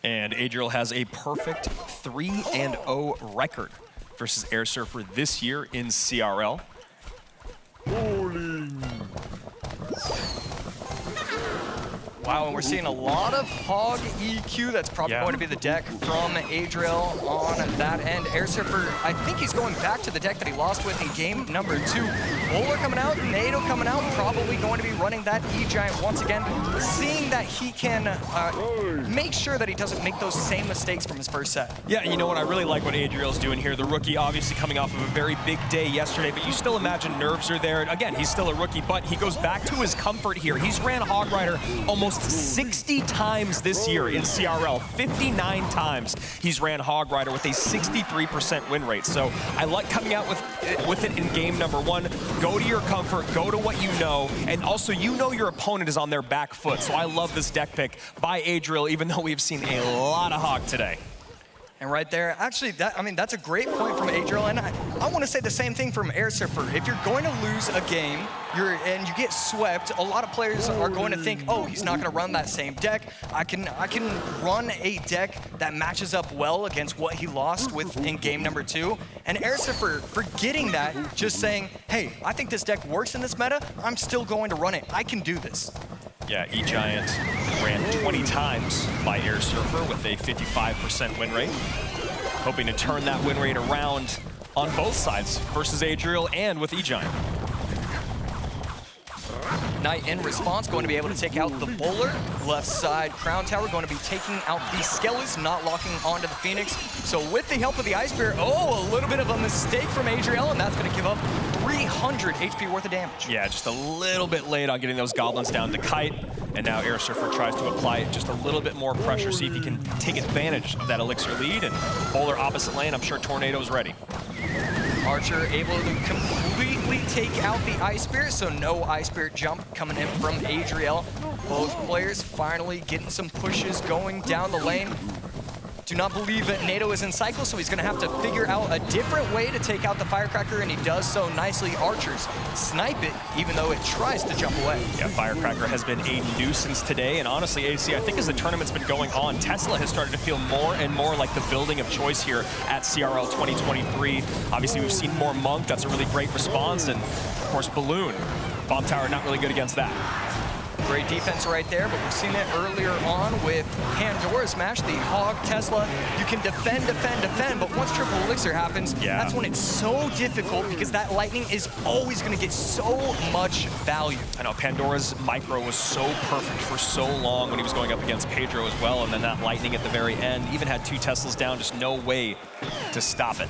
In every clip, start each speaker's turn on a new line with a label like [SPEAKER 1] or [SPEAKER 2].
[SPEAKER 1] And Adriel has a perfect 3-0 record versus Airsurfer this year in CRL.
[SPEAKER 2] Wow, and we're seeing a lot of hog EQ. That's probably going to be the deck from Adriel on that end. Airsurfer, I think he's going back to the deck that he lost with in game number 2. Bowler coming out, NATO coming out, probably going to be running that E-Giant once again, seeing that he can make sure that he doesn't make those same mistakes from his first set.
[SPEAKER 1] Yeah, you know what? I really like what Adriel's doing here. The rookie obviously coming off of a very big day yesterday, but you still imagine nerves are there. Again, he's still a rookie, but he goes back to his comfort here. He's ran Hog Rider almost 60 times this year in CRL. 59 times he's ran Hog Rider with a 63% win rate. So I like coming out with it in game number 1. Go to your comfort, go to what you know, and also you know your opponent is on their back foot. So I love this deck pick by Adriel, even though we've seen a lot of Hog today.
[SPEAKER 2] And right there, actually, that's a great point from Adriel, and I want to say the same thing from Airsurfer. If you're going to lose a game and you get swept, a lot of players are going to think, oh, he's not going to run that same deck. I can run a deck that matches up well against what he lost with in game number 2. And Airsurfer, forgetting that, just saying, hey, I think this deck works in this meta, I'm still going to run it. I can do this.
[SPEAKER 1] Yeah, E-Giant ran 20 times by Airsurfer with a 55% win rate. Hoping to turn that win rate around on both sides versus Adriel and with E-Giant.
[SPEAKER 2] Knight in response, going to be able to take out the Bowler. Left side Crown Tower going to be taking out the Skellies, not locking onto the Phoenix. So with the help of the Ice Bear, a little bit of a mistake from Adriel, and that's going to give up 300 HP worth of damage.
[SPEAKER 1] Yeah, just a little bit late on getting those Goblins down to Kite. And now Airsurfer tries to apply just a little bit more pressure, see if he can take advantage of that Elixir lead. And Bowler opposite lane, I'm sure Tornado's ready.
[SPEAKER 2] Archer able to completely take out the Ice Spirit, so no Ice Spirit jump coming in from Adriel. Both players finally getting some pushes going down the lane. Do not believe that NATO is in cycle, so he's going to have to figure out a different way to take out the Firecracker, and he does so nicely. Archers snipe it, even though it tries to jump away.
[SPEAKER 1] Yeah, Firecracker has been a nuisance today, and honestly, AC, I think as the tournament's been going on, Tesla has started to feel more and more like the building of choice here at CRL 2023. Obviously, we've seen more Monk. That's a really great response, and of course, Balloon. Bomb Tower not really good against that.
[SPEAKER 2] Great defense right there, but we've seen it earlier on with Pandora's Smash, the Hog Tesla. You can defend, but once Triple Elixir happens, that's when it's so difficult because that lightning is always going to get so much value.
[SPEAKER 1] I know Pandora's micro was so perfect for so long when he was going up against Pedro as well, and then that lightning at the very end, even had 2 Teslas down, just no way to stop it.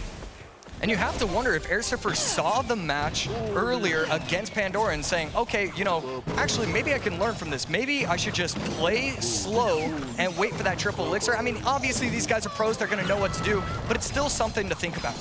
[SPEAKER 2] And you have to wonder if Airsurfer saw the match earlier against Pandora and saying, okay, you know, actually, maybe I can learn from this. Maybe I should just play slow and wait for that Triple Elixir. I mean, obviously, these guys are pros. They're going to know what to do, but it's still something to think about.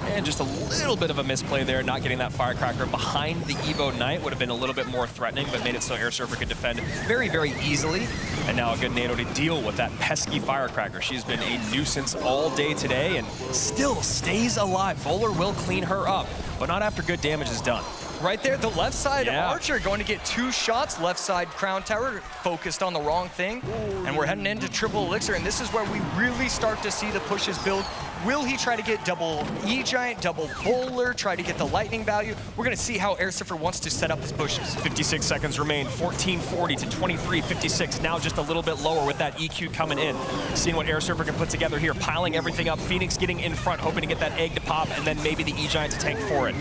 [SPEAKER 1] And just a little bit of a misplay there, not getting that Firecracker behind the Evo Knight would have been a little bit more threatening, but made it so Airsurfer could defend very, very easily. And now a good NATO to deal with that pesky Firecracker. She's been a nuisance all day today and still stays alive. Bowler will clean her up, but not after good damage is done.
[SPEAKER 2] Right there, the left side Archer going to get 2 shots. Left side Crown Tower focused on the wrong thing. And we're heading into Triple Elixir, and this is where we really start to see the pushes build. Will he try to get double E-Giant, double Bowler, try to get the lightning value? We're going to see how Airsurfer wants to set up his pushes.
[SPEAKER 1] 56 seconds remain, 14:40 to 23:56. Now just a little bit lower with that EQ coming in. Seeing what Airsurfer can put together here, piling everything up. Phoenix getting in front, hoping to get that egg to pop, and then maybe the E-Giant to tank for it.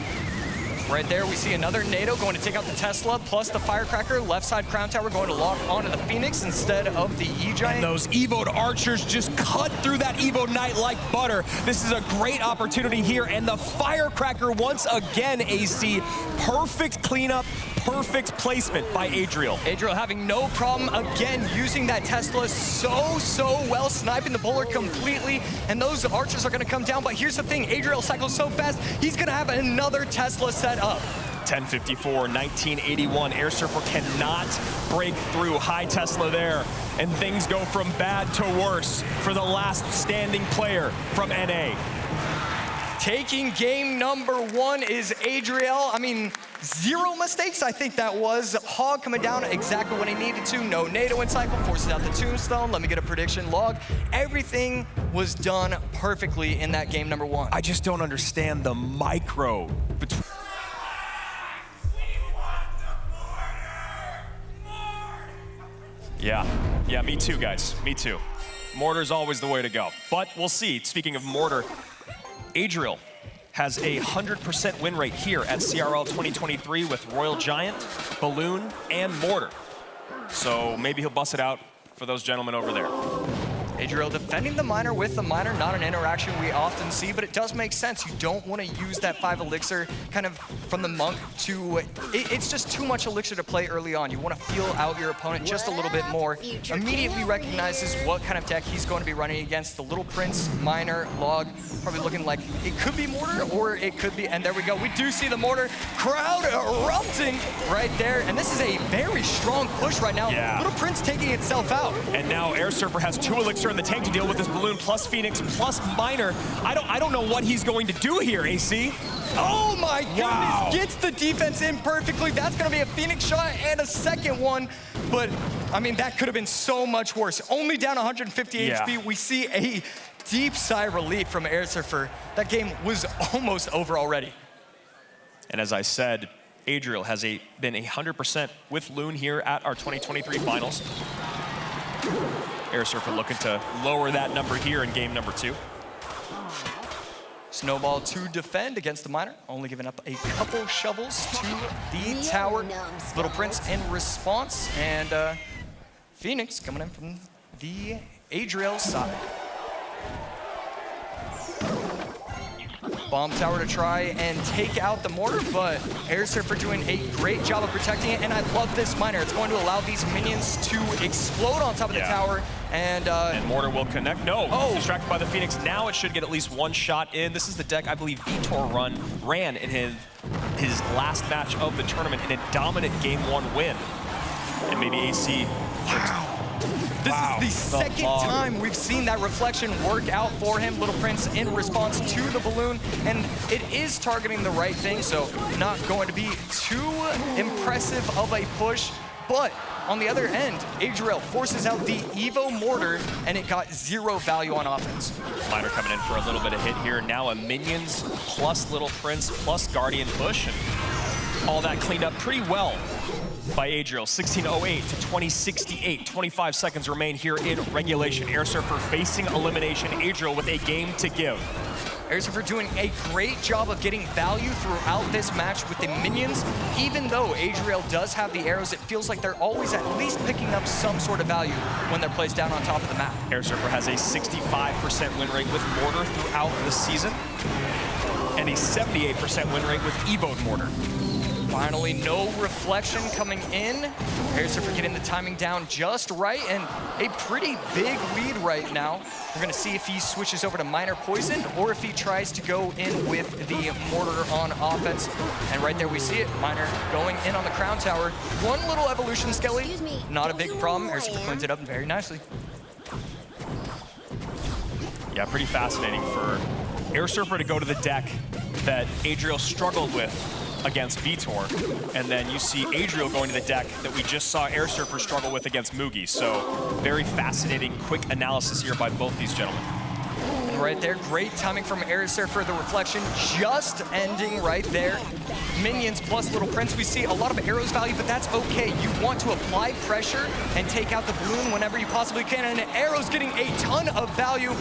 [SPEAKER 2] Right there, we see another NATO going to take out the Tesla, plus the Firecracker. Left side Crown Tower going to lock onto the Phoenix instead of the E-Giant.
[SPEAKER 1] And those Evo'd Archers just cut through that Evo Knight like butter. This is a great opportunity here, and the Firecracker once again, AC. Perfect cleanup, perfect placement by Adriel.
[SPEAKER 2] Adriel having no problem, again, using that Tesla so well, sniping the Bowler completely, and those Archers are going to come down. But here's the thing, Adriel cycles so fast, he's going to have another Tesla set up.
[SPEAKER 1] 10:54, 1981. Airsurfer cannot break through. High Tesla there, and things go from bad to worse for the last standing player from NA.
[SPEAKER 2] Taking game number 1 is Adriel. I mean, 0 mistakes, I think that was. Hog coming down exactly when he needed to. No NATO in cycle, forces out the tombstone. Let me get a prediction log. Everything was done perfectly in that game number 1.
[SPEAKER 1] I just don't understand the micro between. Yeah, me too, guys. Me too. Mortar's always the way to go. But we'll see. Speaking of mortar, Adriel has a 100% win rate here at CRL 2023 with Royal Giant, Balloon, and Mortar. So maybe he'll bust it out for those gentlemen over there.
[SPEAKER 2] Adriel defending the miner with the miner, not an interaction we often see, but it does make sense. You don't want to use that 5 elixir kind of from the monk to, it's just too much elixir to play early on. You want to feel out your opponent just a little bit more. Immediately recognizes what kind of deck he's going to be running against. The Little Prince, miner, log, probably looking like it could be mortar or it could be, and there we go. We do see the mortar crowd erupting right there, and this is a very strong push right now.
[SPEAKER 1] Yeah.
[SPEAKER 2] Little Prince taking itself out.
[SPEAKER 1] And now Airsurfer has 2 elixir in the tank to deal with this balloon plus Phoenix plus miner. I don't know what he's going to do here, AC.
[SPEAKER 2] Oh my goodness,
[SPEAKER 1] wow.
[SPEAKER 2] Gets the defense in perfectly. That's gonna be a Phoenix shot and a second one. But I mean, that could have been so much worse. Only down 150 HP. We see a deep sigh of relief from Airsurfer. That game was almost over already.
[SPEAKER 1] And as I said, Adriel has been 100% with Loon here at our 2023 finals. Airsurfer looking to lower that number here in game number 2.
[SPEAKER 2] Snowball to defend against the miner, only giving up a couple shovels to the tower. Little Prince in response, and Phoenix coming in from the Adriel side. Bomb tower to try and take out the mortar, but Airsurfer doing a great job of protecting it, and I love this miner. It's going to allow these minions to explode on top of the tower, and
[SPEAKER 1] mortar will connect. No, distracted by the Phoenix. Now it should get at least 1 shot in. This is the deck I believe Vitor ran in his last match of the tournament in a dominant game 1 win. And maybe AC.
[SPEAKER 2] Wow. This is the second time we've seen that reflection work out for him. Little Prince in response to the balloon, and it is targeting the right thing, so not going to be too impressive of a push. But on the other end, Adriel forces out the Evo Mortar, and it got 0 value on offense.
[SPEAKER 1] Miner coming in for a little bit of hit here. Now a Minions plus Little Prince plus Guardian push, and all that cleaned up pretty well by Adriel. 16:08 to 20:68. 25 seconds remain here in regulation. Airsurfer facing elimination. Adriel with a game to give.
[SPEAKER 2] Airsurfer doing a great job of getting value throughout this match with the minions. Even though Adriel does have the arrows, it feels like they're always at least picking up some sort of value when they're placed down on top of the map.
[SPEAKER 1] Airsurfer has a 65% win rate with Mortar throughout the season, and a 78% win rate with Evoed Mortar.
[SPEAKER 2] Finally, no reflection coming in. Airsurfer getting the timing down just right, and a pretty big lead right now. We're gonna see if he switches over to Miner Poison or if he tries to go in with the Mortar on offense. And right there we see it, Miner going in on the Crown Tower. 1 little evolution skelly, not a big problem. Airsurfer cleans it up very nicely.
[SPEAKER 1] Yeah, pretty fascinating for Airsurfer to go to the deck that Adriel struggled with against Vitor, and then you see Adriel going to the deck that we just saw Airsurfer struggle with against Mugi. So very fascinating, quick analysis here by both these gentlemen.
[SPEAKER 2] And right there, great timing from Airsurfer. The reflection just ending right there. Minions plus Little Prince. We see a lot of arrows value, but that's okay. You want to apply pressure and take out the balloon whenever you possibly can, and Arrow's getting a ton of value.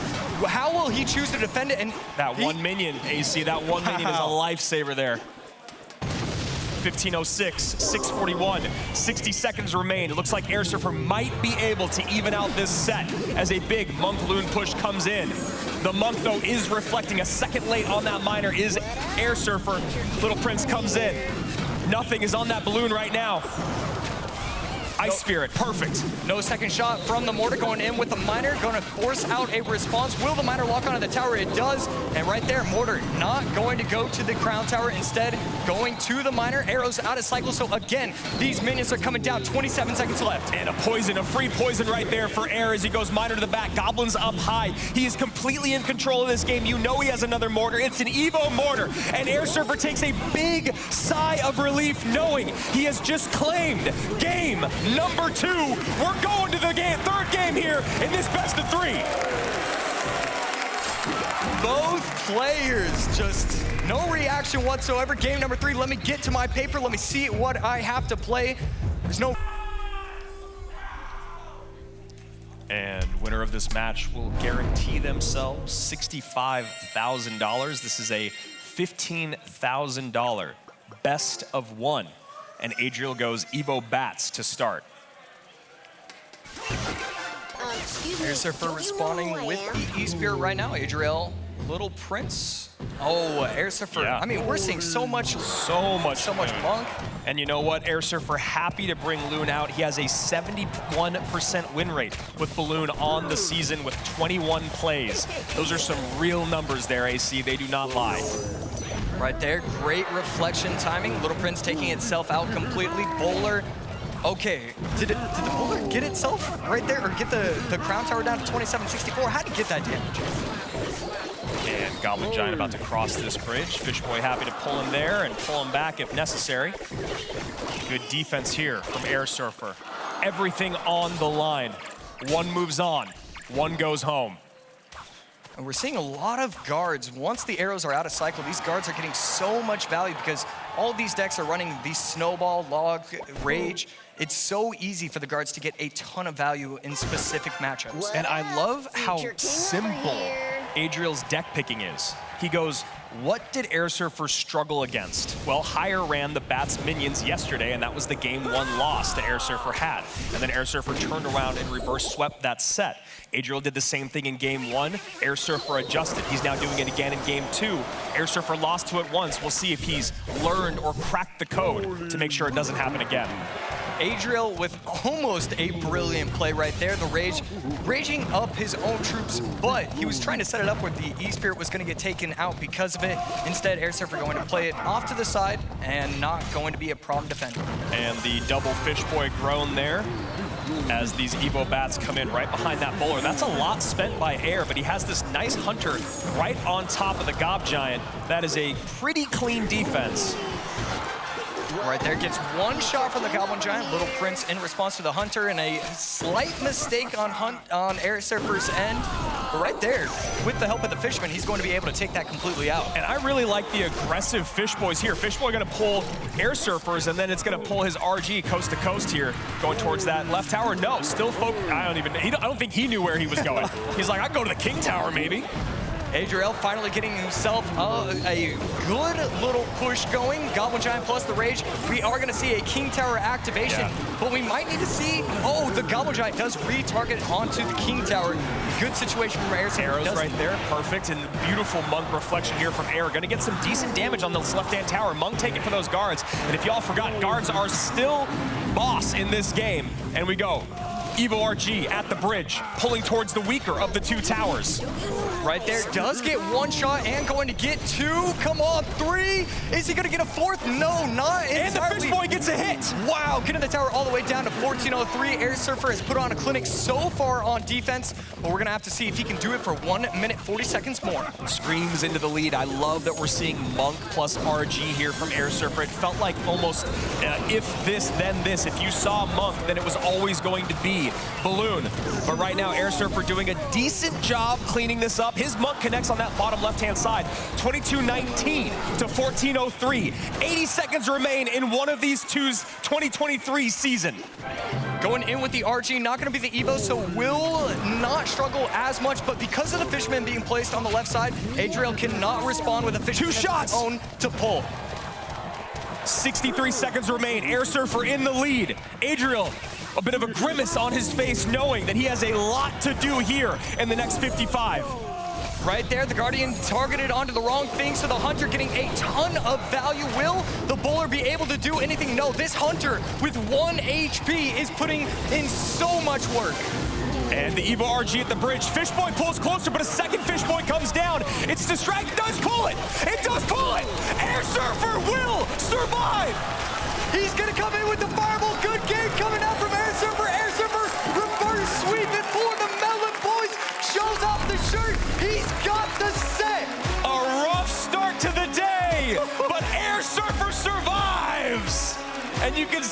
[SPEAKER 2] How will he choose to defend it? And
[SPEAKER 1] that one minion, AC, that one minion is a lifesaver there. 15:06, 6:41, 60 seconds remain. It looks like Airsurfer might be able to even out this set as a big Monk Loon push comes in. The Monk, though, is reflecting. A second late on that miner is Airsurfer. Little Prince comes in. Nothing is on that balloon right now. Ice Spirit, perfect.
[SPEAKER 2] No second shot from the mortar, going in with the miner, going to force out a response. Will the miner lock onto the tower? It does, and right there, mortar not going to go to the crown tower, instead going to the miner. Arrows out of cycle, so again, these minions are coming down, 27 seconds left.
[SPEAKER 1] And a free poison right there for Air as he goes miner to the back. Goblins up high. He is completely in control of this game. You know he has another mortar. It's an Evo mortar, and Airsurfer takes a big sigh of relief knowing he has just claimed game number 2. We're going to the third game here in this best of 3.
[SPEAKER 2] Both players just no reaction whatsoever. Game number 3, let me get to my paper. Let me see what I have to play. There's no...
[SPEAKER 1] And winner of this match will guarantee themselves $65,000. This is a $15,000 best of 1. And Adriel goes Evo Bats to start.
[SPEAKER 2] Airsurfer responding with the E-Spirit right now. Adriel, Little Prince. Oh, Airsurfer.
[SPEAKER 1] Yeah.
[SPEAKER 2] I mean, we're seeing so much Monk.
[SPEAKER 1] And you know what? Airsurfer happy to bring Loon out. He has a 71% win rate with Balloon on the season with 21 plays. Those are some real numbers there, AC. They do not lie.
[SPEAKER 2] Right there, great reflection timing. Little Prince taking itself out completely. Bowler. Okay, did the Bowler get itself right there, or get the crown tower down to 2764? How'd he get that damage?
[SPEAKER 1] And Goblin Giant about to cross this bridge. Fishboy happy to pull him there and pull him back if necessary. Good defense here from Airsurfer. Everything on the line. One moves on, one goes home.
[SPEAKER 2] And we're seeing a lot of guards. Once the arrows are out of cycle, these guards are getting so much value because all of these decks are running these Snowball, Log, Rage. It's so easy for the guards to get a ton of value in specific matchups.
[SPEAKER 1] And I love how simple Adriel's deck picking is. He goes, what did Airsurfer struggle against? Well, Higher ran the Bats minions yesterday, and that was the game 1 loss that Airsurfer had. And then Airsurfer turned around and reverse swept that set. Adriel did the same thing in game 1. Airsurfer adjusted. He's now doing it again in game 2. Airsurfer lost to it once. We'll see if he's learned or cracked the code to make sure it doesn't happen again.
[SPEAKER 2] Adriel with almost a brilliant play right there. The Rage raging up his own troops, but he was trying to set it up where the E-Spirit was going to get taken out because of it. Instead, Airsurfer going to play it off to the side and not going to be a problem defender.
[SPEAKER 1] And the double Fishboy groan there as these Evo Bats come in right behind that bowler. That's a lot spent by Air, but he has this nice Hunter right on top of the Gob Giant. That is a pretty clean defense.
[SPEAKER 2] Right there, gets one shot from the Goblin Giant. Little Prince in response to the Hunter, and a slight mistake on Airsurfer's end. But right there, with the help of the Fishman, he's going to be able to take that completely out.
[SPEAKER 1] And I really like the aggressive Fishboys here. Fishboy gonna pull Airsurfers, and then it's gonna pull his RG coast to coast here, going towards that left tower. No, still focused. I don't think he knew where he was going. He's like, I'd go to the King Tower, maybe.
[SPEAKER 2] Adriel finally getting himself a good little push going. Goblin Giant plus the Rage. We are going to see a King Tower activation, but we might need to see, oh, the Goblin Giant does retarget onto the King Tower. Good situation from Air.
[SPEAKER 1] Arrows right there, perfect, and beautiful Monk reflection here from Air. Going to get some decent damage on this left-hand tower. Monk taking for those guards, and if y'all forgot, guards are still boss in this game, and we go. Evo RG at the bridge, pulling towards the weaker of the 2 towers.
[SPEAKER 2] Right there, does get one shot and going to get 2. Come on, 3. Is he going to get a 4th? No, not entirely.
[SPEAKER 1] And the Fishboy gets a hit.
[SPEAKER 2] Wow, getting the tower all the way down to 1403. Airsurfer has put on a clinic so far on defense, but we're going to have to see if he can do it for 1 minute, 40 seconds more.
[SPEAKER 1] Screams into the lead. I love that we're seeing Monk plus RG here from Airsurfer. It felt like almost if this, then this. If you saw Monk, then it was always going to be Balloon. But right now, Airsurfer doing a decent job cleaning this up. His Monk connects on that bottom left-hand side. 22:19 to 14:03. 80 seconds remain in one of these two's 2023 season.
[SPEAKER 2] Going in with the RG, not going to be the Evo, so will not struggle as much, but because of the Fishman being placed on the left side, Adriel cannot respond with a Fishman
[SPEAKER 1] 2 shots
[SPEAKER 2] own to pull.
[SPEAKER 1] 63 seconds remain. Airsurfer in the lead. Adriel, a bit of a grimace on his face, knowing that he has a lot to do here in the next 55.
[SPEAKER 2] Right there, the Guardian targeted onto the wrong thing, so the Hunter getting a ton of value. Will the bowler be able to do anything? No, this Hunter with 1 HP is putting in so much work.
[SPEAKER 1] And the Evo RG at the bridge. Fishboy pulls closer, but a second Fishboy comes down. It's distracted, does pull it! It does pull it! Airsurfer will survive!
[SPEAKER 2] He's gonna come in with the fireball. Good game coming out from Airsurfer. Airsurfer reverse sweep it for the Melon Boys. Shows off the shirt. He's got the set.
[SPEAKER 1] A rough start to the day, but Airsurfer survives! And you can